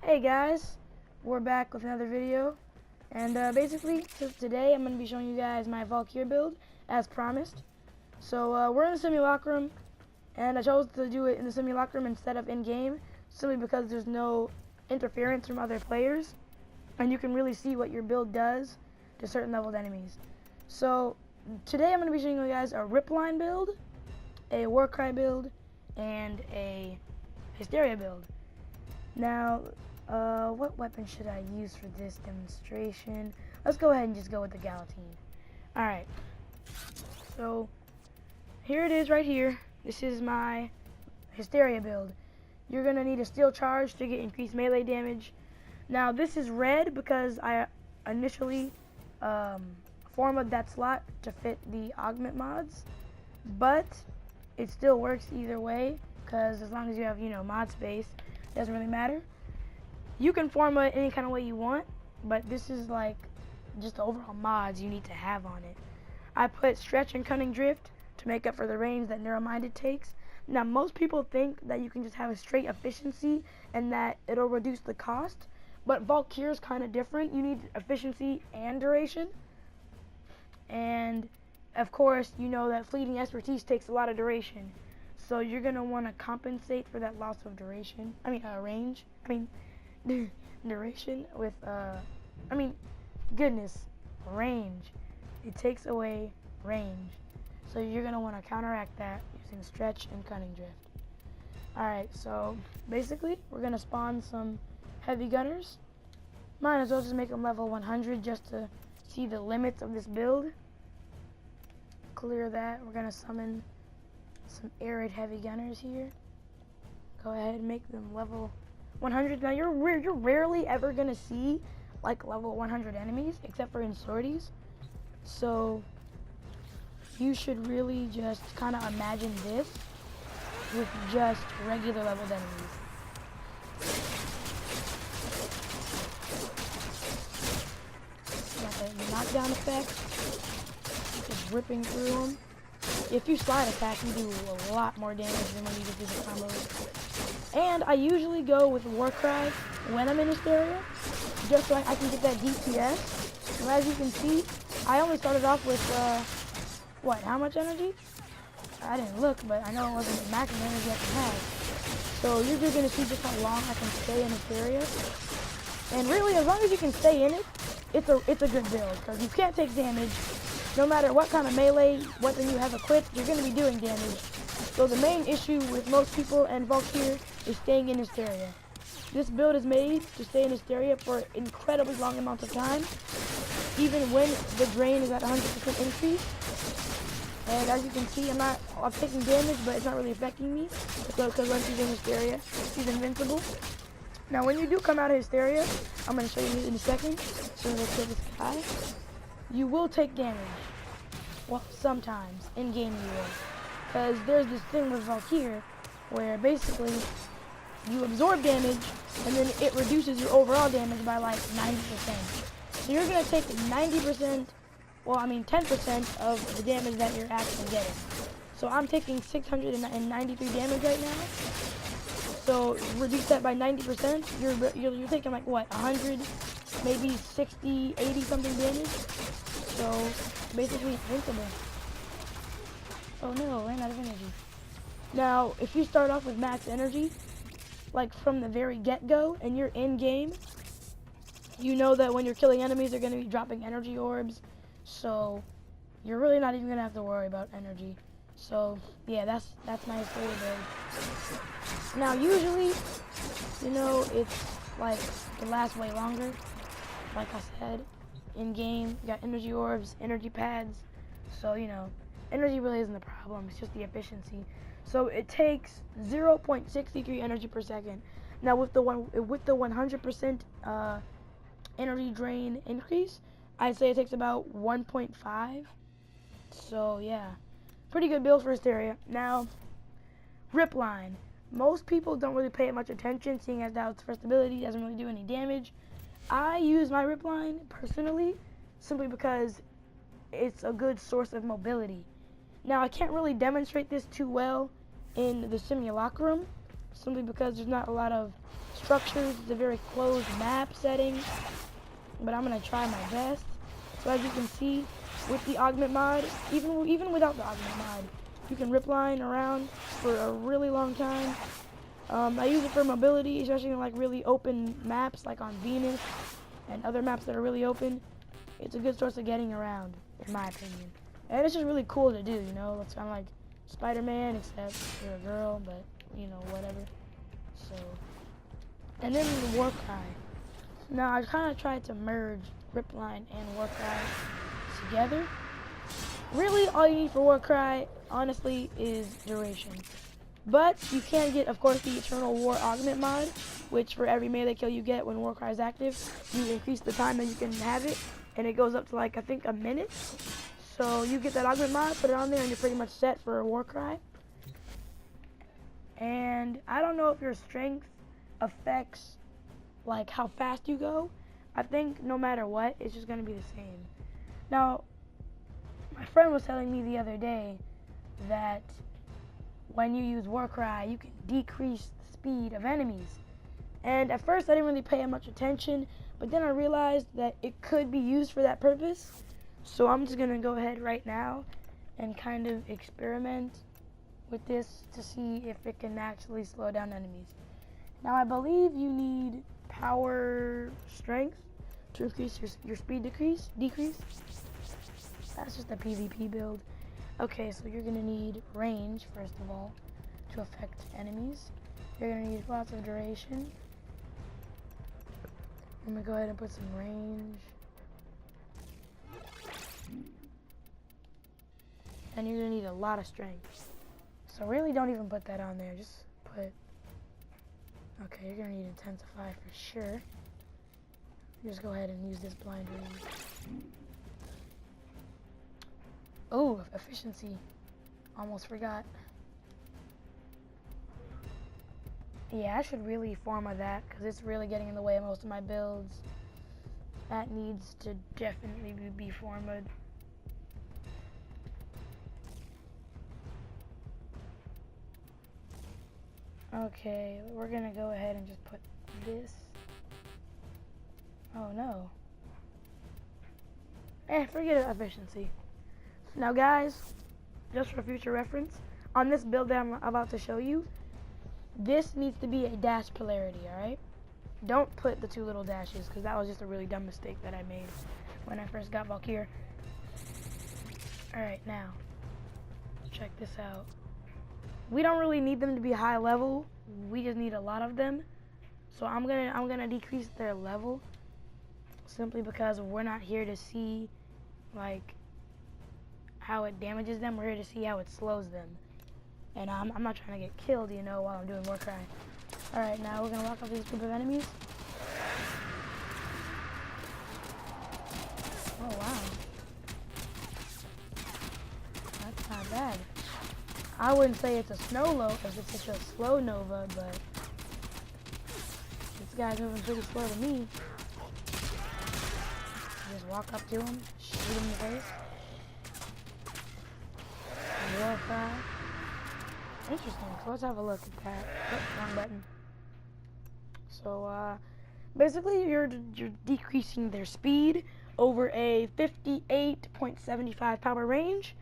Hey guys, we're back with another video, and basically today I'm going to be showing you guys my Valkyr build as promised. So we're in the simulacrum, and I chose to do it in the simulacrum instead of in-game simply because there's no interference from other players, and you can really see what your build does to certain leveled enemies. So today I'm going to be showing you guys a Ripline build, a Warcry build, and a Hysteria build. Now, what weapon should I use for this demonstration? Let's go ahead and just go with the Galatine. Alright, so here it is right here. This is my Hysteria build. You're going to need a steel charge to get increased melee damage. Now, this is red because I initially formatted that slot to fit the augment mods, but it still works either way because as long as you have, mod space, it doesn't really matter. You can format any kind of way you want, but this is like just the overall mods you need to have on it. I put stretch and cunning drift to make up for the range that narrow-minded takes. Now, most people think that you can just have a straight efficiency and that it'll reduce the cost, but Valkyr is kind of different. You need efficiency and duration, and of course, you know that fleeting expertise takes a lot of duration. So you're gonna want to compensate for that loss of duration. Range. Duration with range. It takes away range. So you're gonna want to counteract that using stretch and cunning drift. Alright, so basically we're gonna spawn some heavy gunners. Might as well just make them level 100 just to see the limits of this build. Clear that. We're gonna summon some arid heavy gunners here. Go ahead and make them level 100. Now you're rarely ever gonna see like level 100 enemies except for in sorties. So you should really just kind of imagine this with just regular leveled enemies. Got a knockdown effect, just ripping through them. If you slide attack, you do a lot more damage than when you just do the combos. And I usually go with Warcry when I'm in Hysteria, just so I can get that DPS. And as you can see, I only started off with, how much energy? I didn't look, but I know it wasn't the maximum energy I can have. So you're just going to see just how long I can stay in Hysteria. And really, as long as you can stay in it, it's a good build, because you can't take damage. No matter what kind of melee weapon you have equipped, you're going to be doing damage. So the main issue with most people and Valkyr is staying in Hysteria. This build is made to stay in Hysteria for incredibly long amounts of time, even when the drain is at 100% increase. And as you can see, I'm taking damage, but it's not really affecting me, because once she's in Hysteria, she's invincible. Now when you do come out of Hysteria, I'm going to show you in a second, so let's kill this guy. You will take damage. Well, sometimes, in-game you will. Because there's this thing with Valkyr, where basically, you absorb damage, and then it reduces your overall damage by like 90%. So you're going to take 90%, 10% of the damage that you're actually getting. So I'm taking 693 damage right now. So reduce that by 90%, you're taking like what, 100, maybe 60, 80 something damage. So basically invincible. Oh no, ran out of energy. Now, if you start off with max energy, like from the very get-go, and you're in game, you know that when you're killing enemies, they're going to be dropping energy orbs. So you're really not even going to have to worry about energy. So yeah, that's my Hysteria build. Now usually, it's like it lasts way longer. Like I said, in game, you got energy orbs, energy pads. So energy really isn't the problem. It's just the efficiency. So it takes 0.63 energy per second. Now with the 100% energy drain increase, I'd say it takes about 1.5. So yeah, pretty good build for Hysteria. Now, Ripline. Most people don't really pay it much attention, seeing as that its first ability doesn't really do any damage. I use my Ripline personally simply because it's a good source of mobility. Now, I can't really demonstrate this too well in the simulacrum, simply because there's not a lot of structures. It's a very closed map setting, but I'm gonna try my best. So as you can see, with the augment mod, even without the augment mod, you can rip line around for a really long time. I use it for mobility, especially in like really open maps, like on Venus and other maps that are really open. It's a good source of getting around, in my opinion. And it's just really cool to do, you know? It's kind of like Spider-Man, except you're a girl, but, you know, whatever. So, and then the Warcry. Now, I kind of tried to merge Ripline and Warcry together. Really, all you need for Warcry, honestly, is duration. But you can get, of course, the Eternal War Augment mod, which for every melee kill you get when Warcry is active, you increase the time that you can have it, and it goes up to like, I think, a minute. So you get that augment mod, put it on there, and you're pretty much set for a Warcry. And I don't know if your strength affects like how fast you go. I think no matter what, it's just gonna be the same. Now, my friend was telling me the other day that when you use Warcry, you can decrease the speed of enemies. And at first I didn't really pay much attention, but then I realized that it could be used for that purpose. So I'm just gonna go ahead right now and kind of experiment with this to see if it can actually slow down enemies. Now I believe you need power strength to increase your speed decrease. That's just a PvP build. Okay, so you're gonna need range first of all to affect enemies. You're gonna need lots of duration. I'm gonna go ahead and put some range. And you're gonna need a lot of strength. So really don't even put that on there, just put, okay, you're gonna need intensify for sure. Just go ahead and use this blind range. Oh, efficiency, almost forgot. Yeah, I should really forma that because it's really getting in the way of most of my builds. That needs to definitely be formed. Okay, we're gonna go ahead and just put this. Oh no. Forget efficiency. Now guys, just for future reference, on this build that I'm about to show you, this needs to be a dash polarity, alright? Don't put the two little dashes, because that was just a really dumb mistake that I made when I first got Valkyr. Alright, now, check this out. We don't really need them to be high level, we just need a lot of them. So I'm gonna decrease their level, simply because we're not here to see, like, how it damages them, we're here to see how it slows them. And I'm not trying to get killed, you know, while I'm doing Warcry. Alright, now we're gonna walk up these group of enemies. Oh wow. That's not bad. I wouldn't say it's a snow low because it's such a slow Nova, but this guy's moving pretty slow to me. Just walk up to him, shoot him in the face. Warcry. Interesting, so let's have a look at that. Oh, wrong button. So, basically you're decreasing their speed over a 58.75 power range.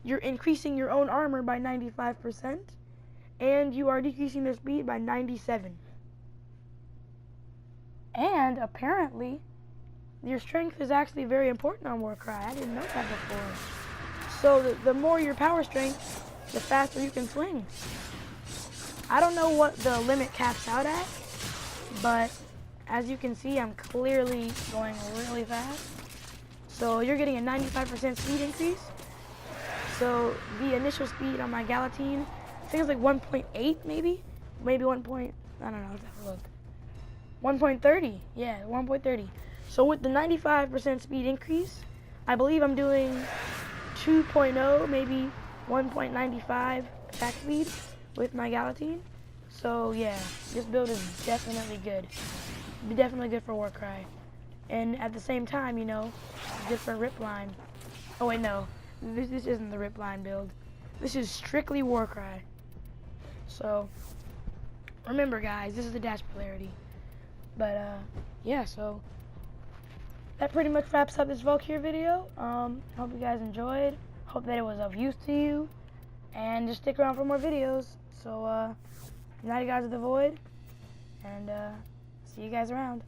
You're increasing your own armor by 95%, and you are decreasing their speed by 97. And apparently, your strength is actually very important on Warcry. I didn't know that before. So the more your power strength, the faster you can swing. I don't know what the limit caps out at, but as you can see, I'm clearly going really fast. So you're getting a 95% speed increase. So the initial speed on my Galatine, I think it's like 1.8 maybe 1 point, I don't know, let's have a look. 1.30, yeah, 1.30. So with the 95% speed increase, I believe I'm doing 2.0, maybe 1.95 attack speed with my Galatine. So yeah, this build is definitely good. Definitely good for Warcry. And at the same time, you know, different rip line. Oh wait, no. This isn't the rip line build. This is strictly Warcry. So Remember, guys, this is the dash polarity. But, yeah, so that pretty much wraps up this Valkyr video. Hope you guys enjoyed. Hope that it was of use to you. And just stick around for more videos. So, United Guys of the Void. And, see you guys around.